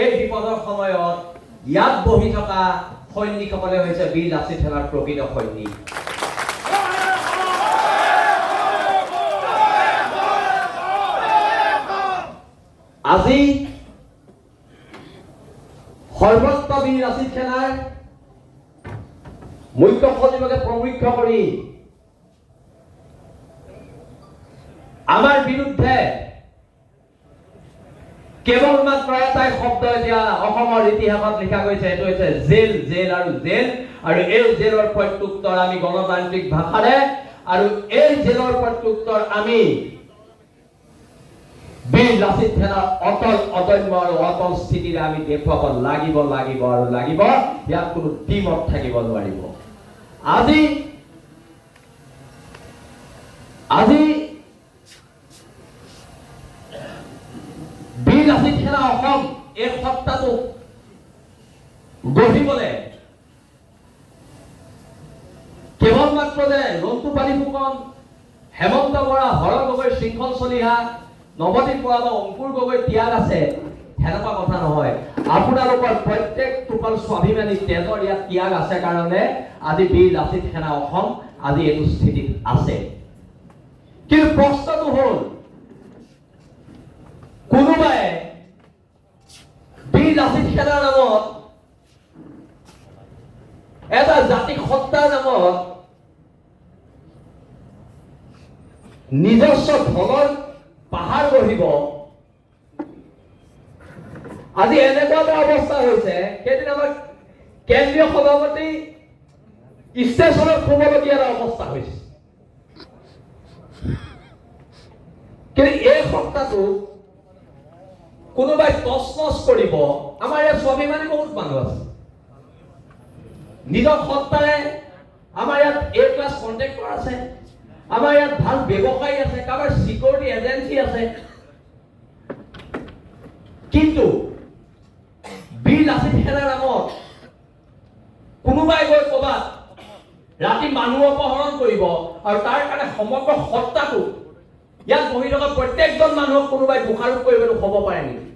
এই বিপদৰ সময়ত ইয়াত বহি থকা সৈনিকসকলে হৈছে বীৰ লাচিত সেনাৰ প্ৰকৃত সৈনিক। আজি সৰ্বত্ৰ বীৰ লাচিত সেনাৰ মুখ্য সচিবকে প্ৰমুখ্য কৰি আমাৰ বিৰুদ্ধে কেৱল মাত্ৰ এটাই শব্দ এতিয়া অসমৰ ইতিহাসত লিখা গৈছে, এইটো হৈছে জেল, জেল আৰু জেল। আৰু এই জেলৰ প্ৰত্যুত্তৰ আমি গণতান্ত্ৰিক ভাষাৰে আৰু এই জেলৰ প্ৰত্যুত্তৰ আমি বীৰ লাচিত সেনাৰ অটল অদম্য আৰু অটল স্থিতিৰে আমি দেখুৱাব লাগিব আৰু লাগিব। ইয়াত কোনো দ্বিমত থাকিব নোৱাৰিব। আজি বীৰ লাচিত সেনা অসম এই সত্তাটোক গঢ়িবলৈ কেৱল মাত্ৰ যে ৰন্টু পানী ফুকন, হেমন্ত বৰা, হৰ গগৈ, শৃংখল চলিহা, নৱদীপ বৰা বা অংকুৰ গগৈ ত্যাগ আছে সেনেকুৱা কথা নহয়। আপোনালোকৰ প্ৰত্যেক টোপাল স্বাভিমানী তেজৰ ইয়াত ত্যাগ আছে কাৰণে আজি বীৰ লাচিত সেনা অসম আজি এইটো স্থিতিত আছে। কিন্তু প্ৰশ্নটো হ'ল, কোনোবাই বীৰ লাচিত সেনাৰ নামত, এটা জাতি সত্তাৰ নামত নিজস্ব ধনৰ পাহাৰ গঢ়িব। আজি এনেকুৱা এটা অৱস্থা হৈছে, সেইদিন আমাৰ কেন্দ্ৰীয় সভাপতি ষ্টেচনত শুবলগীয়া এটা অৱস্থা হৈছে। কিন্তু এই সত্তাটো কোনোবাই তছনছ কৰিব। আমাৰ ইয়াত স্বাভিমানী বহুত মানুহ আছে, নিজৰ সত্তাৰে আমাৰ ইয়াত এ ক্লাছ কন্ট্ৰেক্টৰ আছে, আমাৰ ইয়াত ভাল ব্যৱসায়ী আছে, কাৰোবাৰ চিকিউৰিটি এজেঞ্চি আছে। কিন্তু বীৰ লাচিত সেনাৰ নামত কোনোবাই গৈ ক'বাত ৰাতি মানুহ অপহৰণ কৰিব আৰু তাৰ কাৰণে সমগ্ৰ সত্তাটো ইয়াত বহি থকা প্ৰত্যেকজন মানুহক কোনোবাই দোষাৰোপ কৰিবলৈ হ'ব পাৰে নেকি?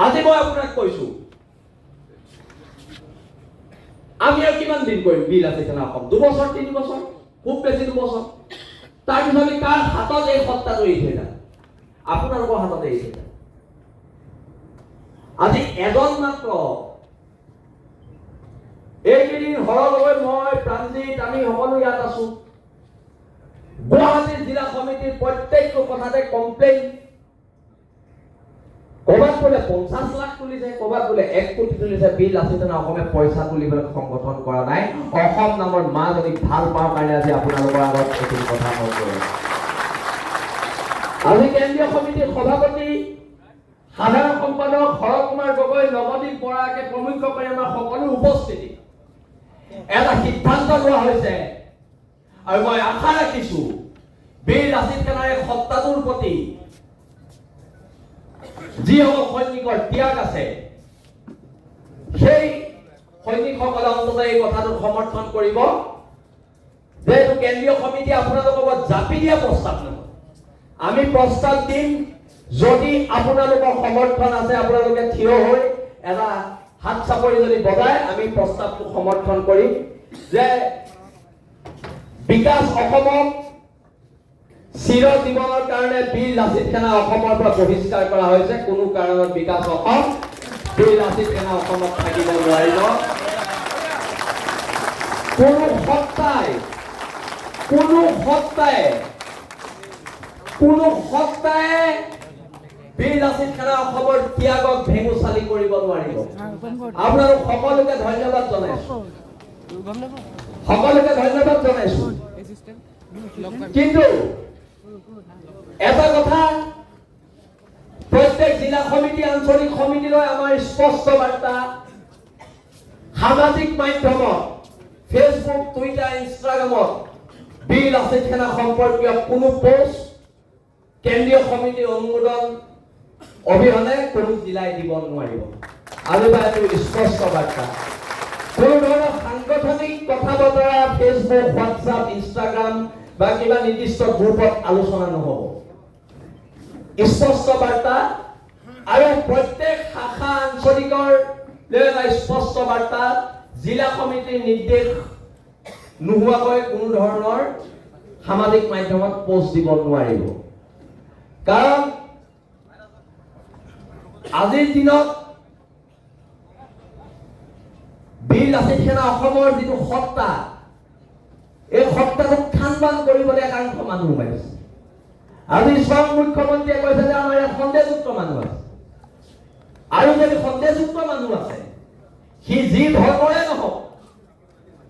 আজি মই আপোনাক কৈছো, আমি আৰু কিমান দিন কৰিম বীৰ লাচিত সেনা অসম? 2 বছৰ, 3 বছৰ, খুব বেছি 2 বছৰ। তাৰপিছত আমি কাৰ হাতত এই সত্তাটো এৰি থৈ যাম? আপোনালোকৰ হাতত এৰি থৈ যাম। আজি এজন মাত্ৰ এইকেইদিন হৰ গগৈ, মই, প্ৰাণজিৎ, আমি সকলো ইয়াত আছো। গুৱাহাটী জিলা সমিতিৰ প্ৰত্যেকটো কথাতে কমপ্লেইন। ক'ৰবাত বোলে 50 লাখ তুলিছে, ক'ৰবাত বোলে 1 কোটি তুলিছে। বীৰ লাচিত সেনা অসমে পইচা তুলিবলৈ সংগঠন কৰা নাই। অসম নামৰ মাজনীক ভাল পাওঁ কাৰণে আজি আপোনালোকৰ আগত এইখিনি কথা মই কৈ আছো। আজি কেন্দ্ৰীয় সমিতিৰ সভাপতি, সাধাৰণ সম্পাদক হৰ কুমাৰ গগৈ, নৱদীপ বৰাকে প্ৰমুখ্য কৰি আমাৰ সকলো উপস্থিতি এটা সিদ্ধান্ত লোৱা হৈছে। আৰু মই আশা ৰাখিছো বীৰ লাচিত সেনাৰ এই সত্তাটোৰ প্ৰতি যিসকল সৈনিকৰ ত্যাগ আছে, সেই সৈনিকসকলে অন্তত এই কথাটোক সমৰ্থন কৰিব যে এইটো কেন্দ্ৰীয় সমিতি আপোনালোকৰ ওপৰত জাপি দিয়া প্ৰস্তাৱ নহয়। আমি প্ৰস্তাৱ দিম, যদি আপোনালোকৰ সমৰ্থন আছে আপোনালোকে থিয় হৈ এটা হাত চাপৰি যদি বজায় আমি প্ৰস্তাৱটো সমৰ্থন কৰিম যে বিকাশ অসমক চিৰ জীৱনৰ কাৰণে বীৰ লাচিত সেনা অসমৰ পৰা বহিষ্কাৰ কৰা হৈছে। কোনো কাৰণত বিকাশ অসম, বীৰ লাচিত সেনা অসমত থাকিব নোৱাৰিব। কোনো সত্তাই বীৰ লাচিত সেনা অসমৰ ত্যাগক ভেঙুচালি কৰিব নোৱাৰিব। আপোনালোক সকলোকে ধন্যবাদ জনাইছো, কিন্তু এটা কথা প্ৰত্যেক জিলা সমিতি, আঞ্চলিক সমিতিলৈ আমাৰ স্পষ্ট বাৰ্তা, সামাজিক মাধ্যমত, ফেচবুক, টুইটাৰ, ইনষ্টাগ্ৰামত বীৰ লাচিত সেনা সম্পৰ্কীয় কোনো পোষ্ট কেন্দ্ৰীয় সমিতিৰ অনুমোদন অবিহনে কোনো জিলাই দিব নোৱাৰিব। আৰু এইটো স্পষ্ট বাৰ্তা। কোনো ধৰণৰ সাংগঠনিক কথা বতৰা ফেচবুক, হোৱাটছআপ, ইনষ্টাগ্ৰাম বা কিবা নিৰ্দিষ্ট গ্ৰুপত আলোচনা নহ'ব। স্পষ্ট বাৰ্তা। আৰু প্ৰত্যেক বাৰ্তা জিলা সমিতিৰ নিৰ্দেশ নোহোৱাকৈ কোনো ধৰণৰ সামাজিক মাধ্যমত পোষ্ট দিব নোৱাৰিব। কাৰণ আজিৰ দিনত বীৰ লাচিত সেনা অসমৰ যিটো সত্তা, এই সত্তাটোক খান বান কৰিবলৈ একাংশ মানুহ ওলাইছে। আজি স্বয়ং মুখ্যমন্ত্ৰীয়ে কৈছে যে আমাৰ ইয়াত সন্দেহযুক্ত মানুহ আছে, আৰু যদি সন্দেহযুক্ত মানুহ আছে, সি যি ধৰ্মৰে নহওক,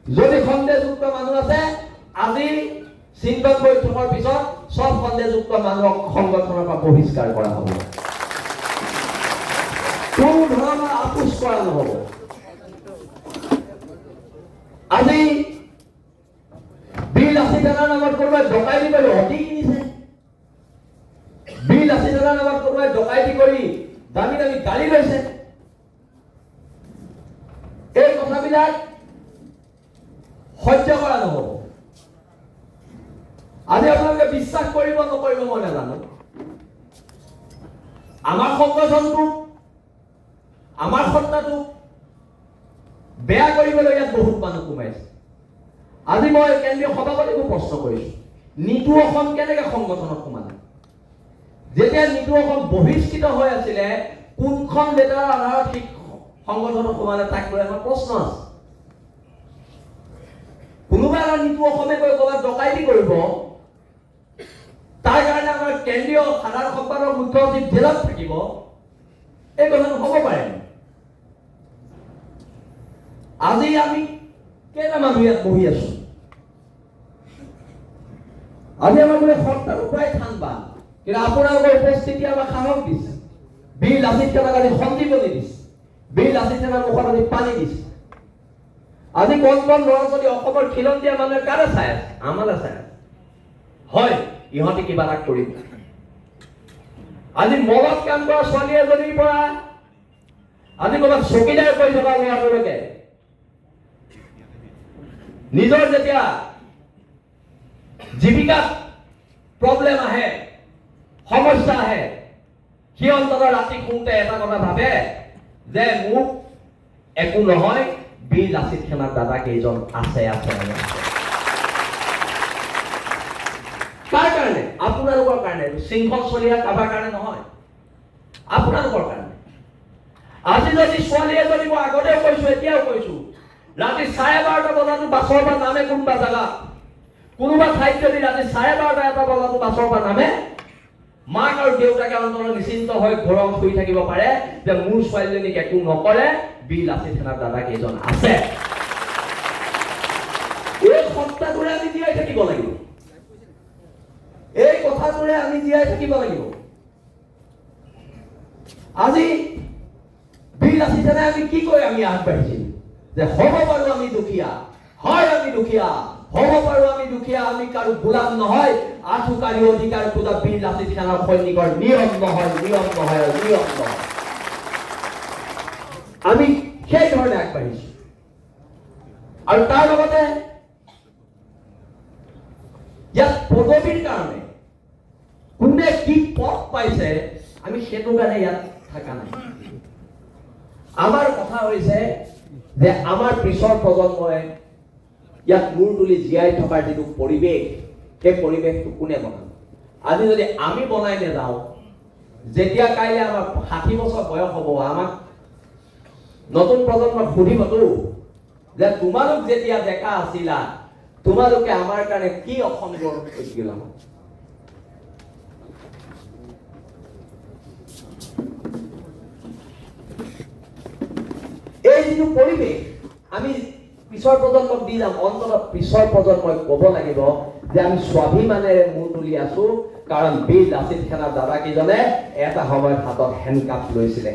যদি সন্দেহযুক্ত মানুহ আছে, আজি চিন্তন বৈঠকৰ পিছত সব সন্দেহযুক্ত মানুহক সংগঠনৰ পৰা বহিষ্কাৰ কৰা হ'ব। কোনো ধৰণৰ আপোচ কৰা নহ'ব। আজি বীৰ লাচিত সেনাৰ নামত কোনোবাই ডকাইতি কৰি অতি কিনিছে, বীৰ লাচিত সেনাৰ নামত কোনোবাই ডকাইতি কৰি দামী দামী গাড়ী লৈছে। এই কথাবিলাক সহ্য কৰা নহ'ব। আজি আপোনালোকে বিশ্বাস কৰিব নকৰিব মই নাজানো, আমাৰ সংগঠনটো, আমাৰ সত্তাটো বেয়া কৰিবলৈ ইয়াত বহুত মানুহ সোমাইছে। আজি মই কেন্দ্ৰীয় সভাপতিকো প্ৰশ্ন কৰিছো, নিতু অসম কেনেকে সংগঠনত সোমালে? যেতিয়া নিতু অসম বহিষ্কৃত হৈ আছিলে, কোনখন লেটাৰৰ আধাৰত সি সংগঠনত সোমালে তাক লৈ আমাৰ প্ৰশ্ন আছে। কোনোবা এটা নিতু অসমে গৈ ক'ৰবাত ডকাইতি কৰিব, তাৰ কাৰণে আমাৰ কেন্দ্ৰীয় সাধাৰণ সম্পাদক মুখ্য সচিব জেলত থাকিব, এই কথাটো হ'ব পাৰে? আজি আমি কেইটা মানুহ ইয়াত বহি আছো, আজি আমাৰ গোটেই সত্তাটো প্ৰায় থান বান, কিন্তু আপোনালোকৰ উপস্থিতি আমাক সাহস দিছে। বীৰ লাচিত সেনাক আজি সঞ্জীৱনী দিছে, বীৰ লাচিত সেনাৰ মুখত আজি পানী দিছে। আজি কণ কণ ল'ৰা ছোৱালী অসমৰ খিলঞ্জীয়া মানুহে কাৰে চাই আছে? আমালে চাই আছে। হয়, ইহঁতে কিবা এটা কৰিব। আজি মলত কাম কৰা ছোৱালী এজনীৰ পৰা আজি ক'ৰবাত চকীদাৰ কৰি থকা ল'ৰাটোলৈকে নিজৰ যেতিয়া জীৱিকাত প্ৰব্লেম আহে, সমস্যা আহে, সি অন্তত ৰাতি শুওঁতে এটা কথা ভাবে যে মোক একো নহয়, বীৰ লাচিত সেনাৰ দাদা কেইজন আছে। কাৰ কাৰণে? আপোনালোকৰ কাৰণে। শৃংখল চলিয়া কাৰোবাৰ কাৰণে নহয়, আপোনালোকৰ কাৰণে। আজি যদি ছোৱালী এজনী, মই আগতেও কৈছো এতিয়াও কৈছো, ৰাতি 12:30 বজাতো বাছৰ পৰা নামে কোনোবা জাগা, কোনোবা ঠাইত যদি ৰাতি 12:30 এটা বজাতো বাছৰ পৰা নামে, মাক আৰু দেউতাকে অন্তত নিশ্চিন্ত হৈ ঘৰত শুই থাকিব পাৰে যে মোৰ ছোৱালীজনীক একো নকৰে, বীৰ লাচিত সেনাৰ দাদা কেইজন আছে। এই সত্তাটোৰে আমি জীয়াই থাকিব লাগিব, এই কথাটোৰে আমি জীয়াই থাকিব লাগিব। আজি বীৰ লাচিত সেনাই আমি কি কৈ আমি আগবাঢ়িছিল যে হ'ব পাৰো আমি দুখীয়া, হয় আমি দুখীয়া, হ'ব পাৰো আমি দুখীয়া, আমি কাৰো গোলাম নহয়, আঠুকাৰী অধিকাৰ খোজা বীৰ লাচিত সেনাৰ সৈনিকৰ নিয়ম নহয়। আমি সেই ধৰণে আগবাঢ়িছো। আৰু তাৰ লগতে ইয়াত পদবীৰ কাৰণে কোনে কি পদ পাইছে, আমি সেইটো কাৰণে ইয়াত থকা নাই। আমাৰ কথা হৈছে যে আমাৰ পিছৰ প্ৰজন্মই ইয়াত মূৰ তুলি জীয়াই থকাৰ যিটো পৰিৱেশ, সেই পৰিৱেশটো কোনে বনাব? আজি যদি আমি বনাই নাযাওঁ, যেতিয়া কাইলৈ আমাৰ 60 বছৰ বয়স হ'ব, আমাক নতুন প্ৰজন্মক সুধিবতো যে তোমালোক যেতিয়া ডেকা আছিলা, তোমালোকে আমাৰ কাৰণে কি অসম গঢ় কৰিছিলা? এই যিটো পৰিৱেশ আমি পিছৰ প্ৰজন্মক দি যাম, অন্তত পিছৰ প্ৰজন্মই ক'ব লাগিব যে আমি স্বাভিমানেৰে মূৰ তুলি আছো, কাৰণ বীৰ লাচিত সেনাৰ দাদা কেইজনে এটা সময়ত হাতত হেণ্ডকাপ লৈছিলে।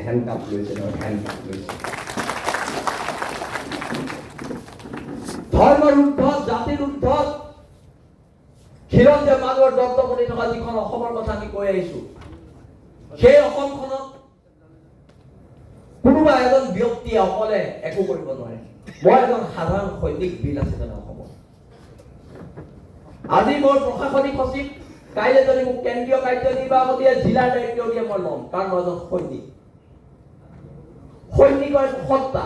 ধৰ্মৰ ঊৰ্ধত, জাতিৰ ঊৰ্ধত খিলঞ্জীয়া মানুহৰ দপদপনি থকা যিখন অসমৰ কথা আমি কৈ আহিছো, সেই অসমখনত কোনোবা এজন ব্যক্তিয়ে অকলে একো কৰিব নোৱাৰে। মই এজন সাধাৰণ সৈনিক, বীৰ লাচিত সেনা অসমৰ। আজি মোৰ প্ৰশাসনিক সচিব, কাইলৈ যদি মোক কেন্দ্ৰীয় কাৰ্যনিৰ্বাহক দিয়ে, জিলাৰ দায়িত্ব দিয়ে, মই ল'ম, কাৰণ মই এজন সৈনিক। সৈনিকৰ সত্তা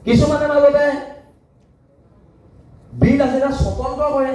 কিছুমানে মাজতে বিল আছিলে স্বতন্ত্ৰ কৰে